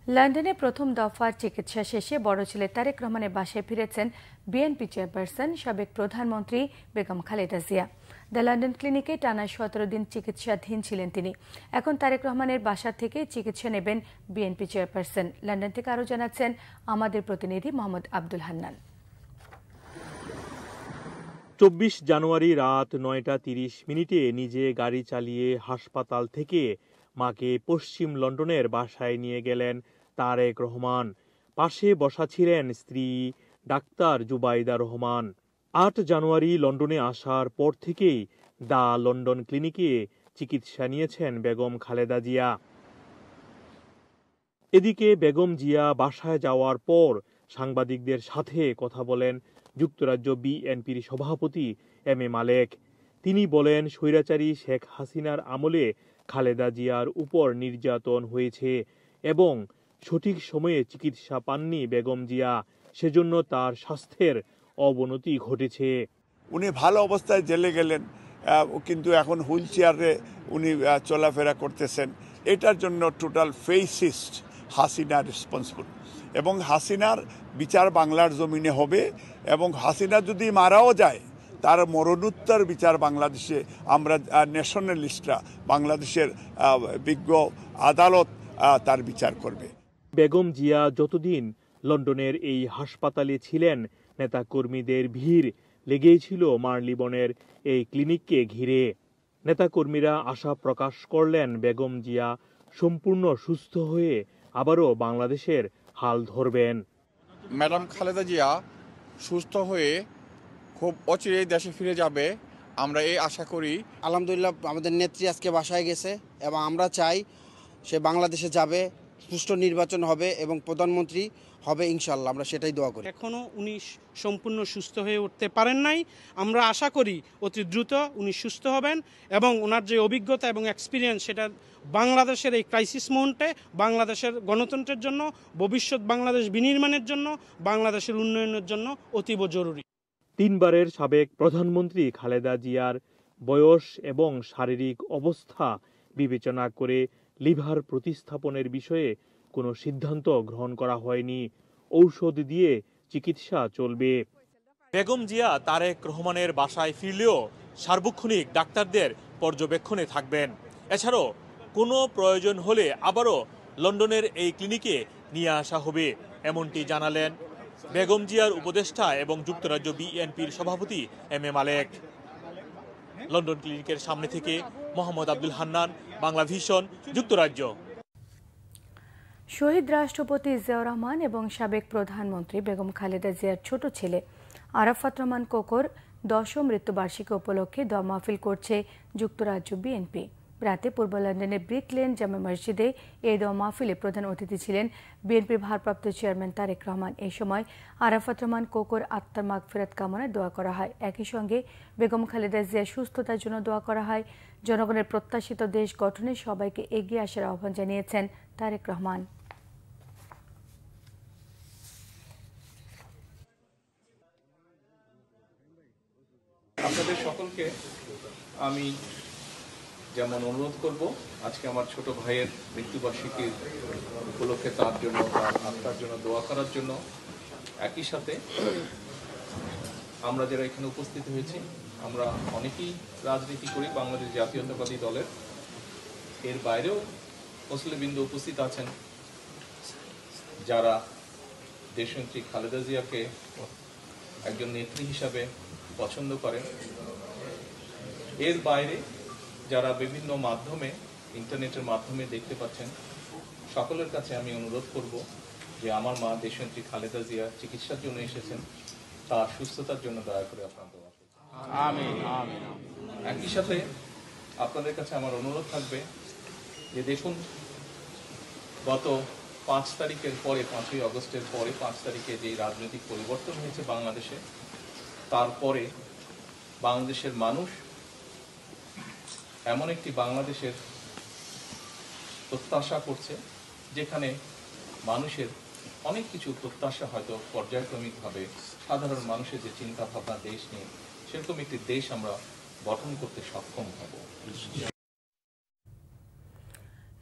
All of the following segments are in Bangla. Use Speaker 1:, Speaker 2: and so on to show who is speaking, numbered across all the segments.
Speaker 1: লন্ডনে প্রথম দফার চিকিৎসা শেষে বড় ছেলে তারেক রহমানের বাসায় ফিরেছেন বিএনপি চেয়ারপারসন সাবেক প্রধানমন্ত্রী বেগম খালেদা জিয়া। দ্য লন্ডন ক্লিনিকে টানা 17 দিন চিকিৎসাধীন ছিলেন তিনি। এখন তারেক রহমানের বাসা থেকে চিকিৎসা নেবেন বিএনপি চেয়ারপারসন। লন্ডন থেকে আরও জানাচ্ছেন আমাদের প্রতিনিধি মোহাম্মদ আব্দুল হান্নান।
Speaker 2: 24 জানুয়ারি রাত 9:30 নিজে গাড়ি চালিয়ে হাসপাতাল থেকে মাকে পশ্চিম লন্ডনের বাসায় নিয়ে গেলেন তারেক রহমান। পাশে বসা ছিলেন স্ত্রী ডাক্তার জুবাইদা রহমান। 8 জানুয়ারি লন্ডনে আসার পর থেকেই দ্য লন্ডন ক্লিনিকে চিকিৎসা নিয়েছেন বেগম খালেদা জিয়া। এদিকে বেগম জিয়া বাসায় যাওয়ার পর সাংবাদিকদের সাথে কথা বলেন যুক্তরাজ্য বিএনপির সভাপতি এম এ মালেক। তিনি বলেন, স্বৈরাচারী শেখ হাসিনার আমলে খালেদা জিয়ার উপর নির্যাতন হয়েছে এবং সঠিক সময়ে চিকিৎসা পাননি বেগম জিয়া, সেজন্য তার স্বাস্থ্যের অবনতি ঘটেছে।
Speaker 3: উনি ভালো অবস্থায় জেলে গেলেন, কিন্তু এখন হুইল চেয়ারে উনি চলাফেরা করতেছেন। এটার জন্য টোটাল ফেসিস্ট হাসিনা রেসপন্সিবল, এবং হাসিনার বিচার বাংলার জমিনে হবে, এবং হাসিনা যদি মারাও যায় তার মরণোত্তর বিচার বাংলাদেশে আমরা ন্যাশনালিস্টরা, বাংলাদেশের বিজ্ঞ আদালত তার বিচার করবে।
Speaker 2: বেগম জিয়া যতদিন লন্ডনের এই হাসপাতালে ছিলেন, নেতাকর্মীদের ভিড় লেগেই ছিল মার্লিবনের এই ক্লিনিককে ঘিরে। নেতাকর্মীরা আশা প্রকাশ করলেন বেগম জিয়া সম্পূর্ণ সুস্থ হয়ে আবারও বাংলাদেশের হাল ধরবেন।
Speaker 4: ম্যাডাম খালেদা জিয়া সুস্থ হয়ে খুব অচিরেই দেশে ফিরে যাবে, আমরা এই আশা করি।
Speaker 5: আলহামদুলিল্লাহ, আমাদের নেত্রী আজকে বাসায় গেছে এবং আমরা চাই সে বাংলাদেশে যাবে, সুষ্ঠু নির্বাচন হবে এবং প্রধানমন্ত্রী হবে ইনশাল্লাহ, আমরা সেটাই দোয়া করি।
Speaker 6: এখনো উনি সম্পূর্ণ সুস্থ হয়ে উঠতে পারেন নাই। আমরা আশা করি অতি দ্রুত উনি সুস্থ হবেন এবং ওনার যে অভিজ্ঞতা এবং এক্সপিরিয়েন্স, সেটা বাংলাদেশের এই ক্রাইসিস মুহূর্তে বাংলাদেশের গণতন্ত্রের জন্য, ভবিষ্যৎ বাংলাদেশ বিনির্মাণের জন্য, বাংলাদেশের উন্নয়নের জন্য অতীব জরুরি।
Speaker 2: 3 বারের সাবেক প্রধানমন্ত্রী খালেদা জিয়ার বয়স এবং শারীরিক অবস্থা বিবেচনা করে লিভার প্রতিস্থাপনের বিষয়ে কোনো সিদ্ধান্ত গ্রহণ করা হয়নি। ঔষধ দিয়ে চিকিৎসা চলবে। বেগম জিয়া তারেক রহমানের বাসায় ফিরলেও সার্বক্ষণিক ডাক্তারদের পর্যবেক্ষণে থাকবেন। এছাড়াও কোনো প্রয়োজন হলে আবারও লন্ডনের এই ক্লিনিকে নিয়ে আসা হবে, এমনটি জানালেন বেগম জিয়ার উপদেষ্টা এবং যুক্তরাজ্য বিএনপির সভাপতি এম এ মালেক। লন্ডন ক্লিনিকের সামনে থেকে মোহাম্মদ আব্দুল হান্নান, বাংলা ভিশন, যুক্তরাজ্য।
Speaker 1: শহীদ রাষ্ট্রপতি জিয়াউর রহমান এবং সাবেক প্রধানমন্ত্রী বেগম খালেদা জিয়ার ছোট ছেলে আরাফাত রহমান কোকর 10ম মৃত্যুবার্ষিকী উপলক্ষে দোয়া মাহফিল করছে যুক্তরাজ্য বিএনপি। রাতে পূর্ব লন্ডনের ব্রিক লেন জামে মসজিদে এই দোয়া মাহফিলে প্রধান অতিথি ছিলেন বিএনপির ভারপ্রাপ্ত চেয়ারম্যান তারেক রহমান। এই সময় আরাফাত রহমান কোকর আত্মার মাগফিরাত কামনায় দোয়া করা হয়। একই সঙ্গে বেগম খালেদা জিয়ার সুস্থতার জন্য দোয়া করা হয়। জনগণের প্রত্যাশিত দেশ গঠনে সবাইকে এগিয়ে আসার আহ্বান জানিয়েছেন তারেক রহমান।
Speaker 7: আপনাদের সকলকে আমি যেমন অনুরোধ করব, আজকে আমার ছোট ভাইয়ের মৃত্যুবার্ষিকীর উপলক্ষে তার জন্য, তার আত্মার জন্য দোয়া করার জন্য। একই সাথে আমরা যারা এখানে উপস্থিত হয়েছি, আমরা অনেকেই রাজনীতি করি বাংলাদেশ জাতীয়তাবাদী দলের। এর বাইরেও মুসলিমবৃন্দ উপস্থিত আছেন যারা দেশনেত্রী খালেদা জিয়াকে একজন নেত্রী হিসাবে পছন্দ করেন। এর বাইরে যারা বিভিন্ন মাধ্যমে, ইন্টারনেটের মাধ্যমে দেখতে পাচ্ছেন, সকলের কাছে আমি অনুরোধ করব যে আমার মা দেশনেত্রী খালেদা জিয়া চিকিৎসার জন্য এসেছেন, তার সুস্থতার জন্য দয়া করে আপনারা দোয়া করবেন। আমিন আমিন। একই সাথে আপনাদের কাছে আমার অনুরোধ থাকবে যে দেখুন, গত 5 তারিখের পরে, 5ই আগস্টের পরে 5 তারিখে যে রাজনৈতিক পরিবর্তন হয়েছে বাংলাদেশে, তারপরে বাংলাদেশের মানুষ এমন একটি বাংলাদেশের প্রত্যাশা করছে যেখানে মানুষের অনেক কিছু প্রত্যাশা হয়তো পর্যায়ক্রমিকভাবে সাধারণ মানুষের যে চিন্তা ভাবনা দেশ নিয়ে, সেরকম একটি দেশ আমরা গঠন করতে সক্ষম হব।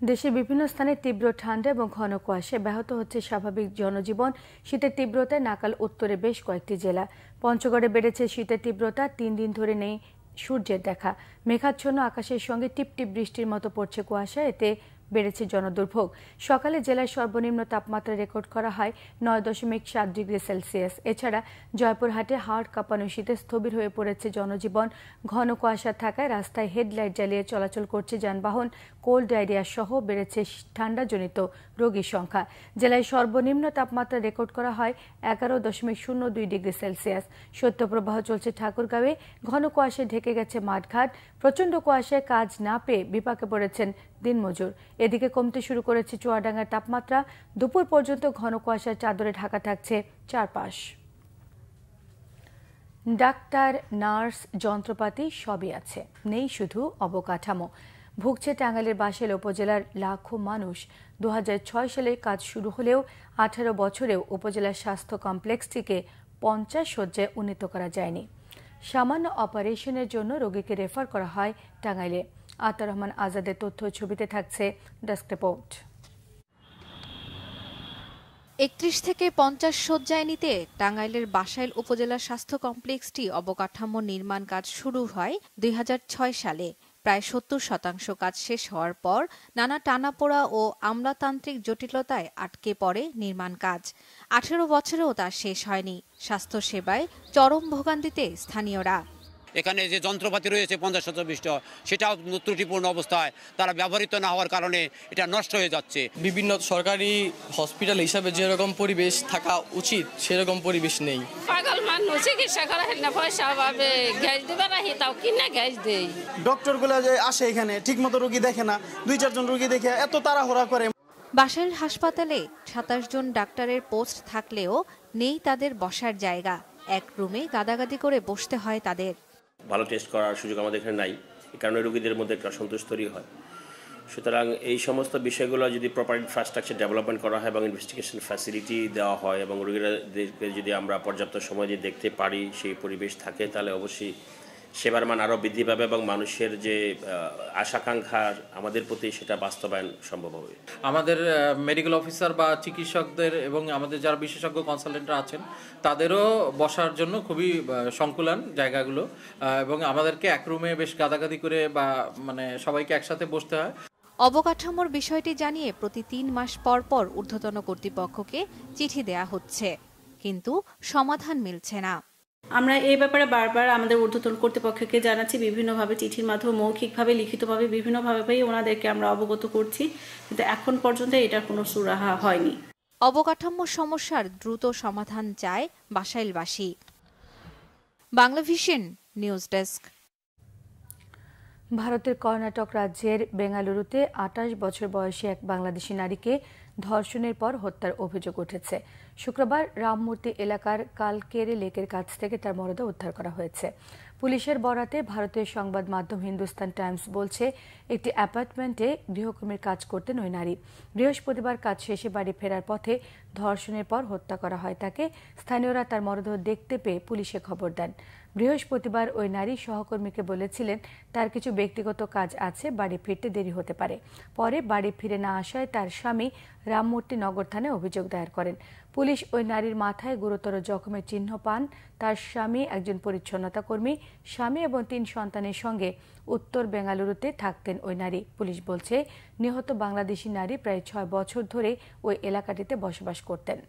Speaker 1: দেশের বিভিন্ন স্থানে তীব্র ঠান্ডা এবং ঘন কুয়াশায় ব্যাহত হচ্ছে স্বাভাবিক জনজীবন। শীতের তীব্রতায় নাকাল উত্তরে বেশ কয়েকটি জেলা। পঞ্চগড়ে বেড়েছে শীতের তীব্রতা, 3 দিন ধরে নেই সূর্যের দেখা। মেঘাচ্ছন্ন আকাশের সঙ্গে টিপটিপ বৃষ্টির মতো পড়ছে কুয়াশা, এতে বেড়েছে জনদুর্ভোগ। সকালে জেলার সর্বনিম্ন তাপমাত্রা রেকর্ড করা হয় 9.7 ডিগ্রি সেলসিয়াস। এছাড়া জয়পুরহাটে হাড় কাঁপানো শীতে স্থবির হয়ে পড়েছে জনজীবন। ঘন কুয়াশা থাকায় রাস্তায় হেডলাইট জ্বালিয়ে চলাচল করছে যানবাহন। কোল্ড ডায়রিয়া সহ বেড়েছে ঠান্ডাজনিত রোগীর সংখ্যা। জেলায় সর্বনিম্ন তাপমাত্রা রেকর্ড করা হয় 11.02 ডিগ্রি সেলসিয়াস। শৈত্যপ্রবাহ চলছে ঠাকুরগাঁওয়ে। ঘন কুয়াশায় ঢেকে গেছে মাঠঘাট। প্রচণ্ড কুয়াশায় কাজ না পেয়ে বিপাকে পড়েছেন দিনমজুর। এদিকে কমতে শুরু করেছে চুয়াডাঙ্গার তাপমাত্রা। দুপুর পর্যন্ত ঘন কুয়াশার চাদরে ঢাকা থাকছে চারপাশ। ডাক্তার, নার্স, যন্ত্রপাতি সবই আছে, নেই শুধু অবকাঠামো। ভুগছে টাঙ্গাইলের বাসাইল উপজেলার লাখো মানুষ। 2006 সালে কাজ শুরু হলেও 18 বছরেও উপজেলার স্বাস্থ্য কমপ্লেক্সটিকে 50 শয্যায় উন্নীত করা যায়নি। সামান্য অপারেশনের জন্য রোগীকে রেফার করা হয় টাঙ্গাইলে। আতার রহমান আজাদের তথ্য ছবিতে থাকছে ডেস্ক রিপোর্ট।
Speaker 8: 31 থেকে 50 শয্যায় নিতে টাঙ্গাইলের বাসাইল উপজেলা স্বাস্থ্য কমপ্লেক্সটি অবকাঠামো নির্মাণ কাজ শুরু হয় 2006 সালে। প্রায় 70% কাজ শেষ হওয়ার পর নানা টানাপোড়া ও আমলাতান্ত্রিক জটিলতায় আটকে পড়ে নির্মাণ কাজ। 18 বছরেও তা শেষ হয়নি। স্বাস্থ্যসেবায় চরম ভোগান্তিতে স্থানীয়রা।
Speaker 9: এখানে যে যন্ত্রপাতি রয়েছে 50-50 সেটাও ত্রুটিপূর্ণ অবস্থায়, তারা ব্যবহৃত না হওয়ার কারণে এটা নষ্ট হয়ে যাচ্ছে।
Speaker 10: বিভিন্ন সরকারি হসপিটাল হিসাবে যেরকম পরিবেশ থাকা উচিত সেরকম পরিবেশ নেই।
Speaker 11: পাগল মানুষ চিকিৎসা করা হয় না, পয়সা পাবে গ্যাস দিবে না, তাও কিনা গ্যাস দেই।
Speaker 12: ডক্টরগুলো যে আসে এখানে ঠিকমতো রোগী দেখে না, 2-4 জন রোগী দেখে এত তাড়াহুড়া করে।
Speaker 8: বাসাইল হাসপাতালে 27 জন ডাক্তারের পোস্ট থাকলেও নেই তাদের বসার জায়গা। এক রুমে গাদাগাদি করে বসতে হয় তাদের।
Speaker 13: ভালো টেস্ট করার সুযোগ আমাদের এখানে নাই, এই কারণে রোগীদের মধ্যে একটা অসন্তোষ তৈরি হয়। সুতরাং এই সমস্ত বিষয়গুলো যদি প্রপার ইনফ্রাস্ট্রাকচার ডেভেলপমেন্ট করা হয় এবং ইনভেস্টিগেশন ফ্যাসিলিটি দেওয়া হয় এবং রোগীদেরকে যদি আমরা পর্যাপ্ত সময় দিয়ে দেখতে পারি, সেই পরিবেশ থাকে, তাহলে অবশ্যই সেবার মান আরও বৃদ্ধি পাবে এবং মানুষের যে আশাকাঙ্ক্ষা আমাদের প্রতি সেটা বাস্তবায়ন সম্ভব হবে।
Speaker 14: আমাদের মেডিকেল অফিসার বা চিকিৎসকদের এবং আমাদের যারা বিশেষজ্ঞ কনসালটেন্টরা আছেন তাদেরও বসার জন্য খুবই সংকুলান জায়গাগুলো, এবং আমাদেরকে এক রুমে বেশ গাদাগাদি করে বা সবাইকে একসাথে বসতে হয়।
Speaker 8: অবকাঠামোর বিষয়টি জানিয়ে প্রতি 3 মাস পর পর ঊর্ধ্বতন কর্তৃপক্ষকে চিঠি দেয়া হচ্ছে, কিন্তু সমাধান মিলছে না।
Speaker 15: আমরা এই ব্যাপারে বারবার আমাদের ঊর্ধ্বতন কর্তৃপক্ষকে জানাচ্ছি, বিভিন্নভাবে চিঠির মাধ্যমে, মৌখিকভাবে, লিখিতভাবে বিভিন্নভাবেই ওনাদেরকে আমরা অবগত করছি, কিন্তু এখন পর্যন্ত এটার কোনো সুরাহা হয়নি।
Speaker 8: অবকাঠামো সমস্যার দ্রুত সমাধান চায় বাসাইলবাসী। Banglavision news desk.
Speaker 1: ভারতের কর্ণাটক রাজ্যের বেঙ্গালুরুতে 28 বছর বয়সী এক বাংলাদেশি নারীকে ধর্ষণের পর হত্যার অভিযোগ উঠেছে। শুক্রবার রামমূর্তি এলাকার কালকেরে লেকের কাছ থেকে তার মরদেহ উদ্ধার করা হয়েছে। পুলিশের বরাতে ভারতীয় সংবাদ মাধ্যম হিন্দুস্তান টাইমস বলছে, একটি অ্যাপার্টমেন্টে গৃহকর্মীর কাজ করতেন ওই নারী। বৃহস্পতিবার কাজ শেষে বাড়ি ফেরার পথে ধর্ষণের পর হত্যা করা হয় তাকে। স্থানীয়রা তার মরদেহ দেখতে পেয়ে পুলিশে খবর দেন। বৃহস্পতিবার ওই নারী সহকর্মীকে বলেছিলেন তার কিছু ব্যক্তিগত কাজ আছে, বাড়ি ফিরতে দেরি হতে পারে। পরে বাড়ি ফিরে না আসায় তার স্বামী রামমূর্তি নগর থানায় অভিযোগ দায়ের করেন। পুলিশ ওই নারীর মাথায় গুরুতর জখমের চিহ্ন পান। তার স্বামী একজন পরিচ্ছন্নতা কর্মী। স্বামী এবং 3 সন্তানের সঙ্গে উত্তর বেঙ্গালুরুতে থাকতেন ওই নারী। পুলিশ বলছে, নিহত বাংলাদেশি নারী প্রায় 6 বছর ধরে ওই এলাকাটিতে বসবাস করতেন।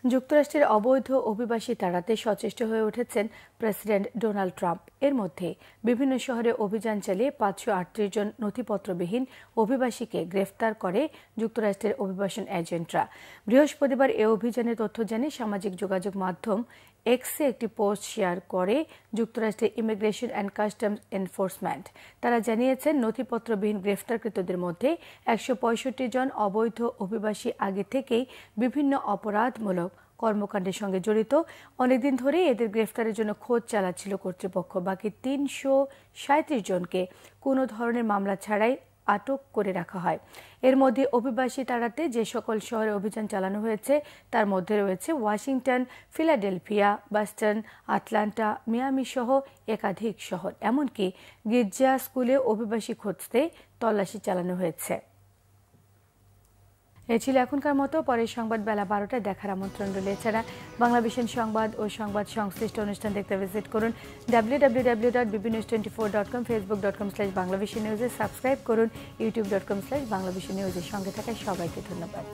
Speaker 1: যুক্তরাষ্ট্রের অবৈধ অভিবাসী তাড়াতে সচেষ্ট হয়ে উঠেছেন প্রেসিডেন্ট ডোনাল্ড ট্রাম্প। এর মধ্যে বিভিন্ন শহরে অভিযান চালিয়ে 538 জন নথিপত্রবিহীন অভিবাসীকে গ্রেফতার করে যুক্তরাষ্ট্রের অভিবাসন এজেন্টরা। বৃহস্পতিবার এ অভিযানের তথ্য জানিয়ে সামাজিক যোগাযোগ মাধ্যম এক্সে একটি পোস্ট শেয়ার করে যুক্তরাষ্ট্রের ইমিগ্রেশন অ্যান্ড কাস্টমস এনফোর্সমেন্ট। তারা জানিয়েছেন, নথিপত্রবিহীন গ্রেফতারকৃতদের মধ্যে 165 জন অবৈধ অভিবাসী আগে থেকেই বিভিন্ন অপরাধমূলক কর্মকাণ্ডের সঙ্গে জড়িত। অনেকদিন ধরেই এদের গ্রেফতারের জন্য খোঁজ চালাচ্ছিল কর্তৃপক্ষ। বাকি 337 জনকে কোনো ধরনের মামলা ছাড়াই আটক করে রাখা হয়। এর মধ্যে অভিবাসী তাড়াতে যে সকল শহরে অভিযান চালানো হয়েছে তার মধ্যে রয়েছে Washington, Philadelphia, Boston, Atlanta, Miami সহ একাধিক শহর। এমনকি গির্জা স্কুলে অভিবাসী খুঁজতে তল্লাশি চালানো হয়েছে। এ ছিল এখনকার মতো। পরের সংবাদ বেলা 12টায় দেখার আমন্ত্রণ রইল। এছাড়া বাংলাভিশন সংবাদ ও সংবাদ সংশ্লিষ্ট অনুষ্ঠান দেখতে ভিজিট করুন www.bbnews24.com, facebook.com/banglavisionnews, সাবস্ক্রাইব করুন youtube.com/banglavisionnews। সঙ্গে থাকায় সবাইকে ধন্যবাদ।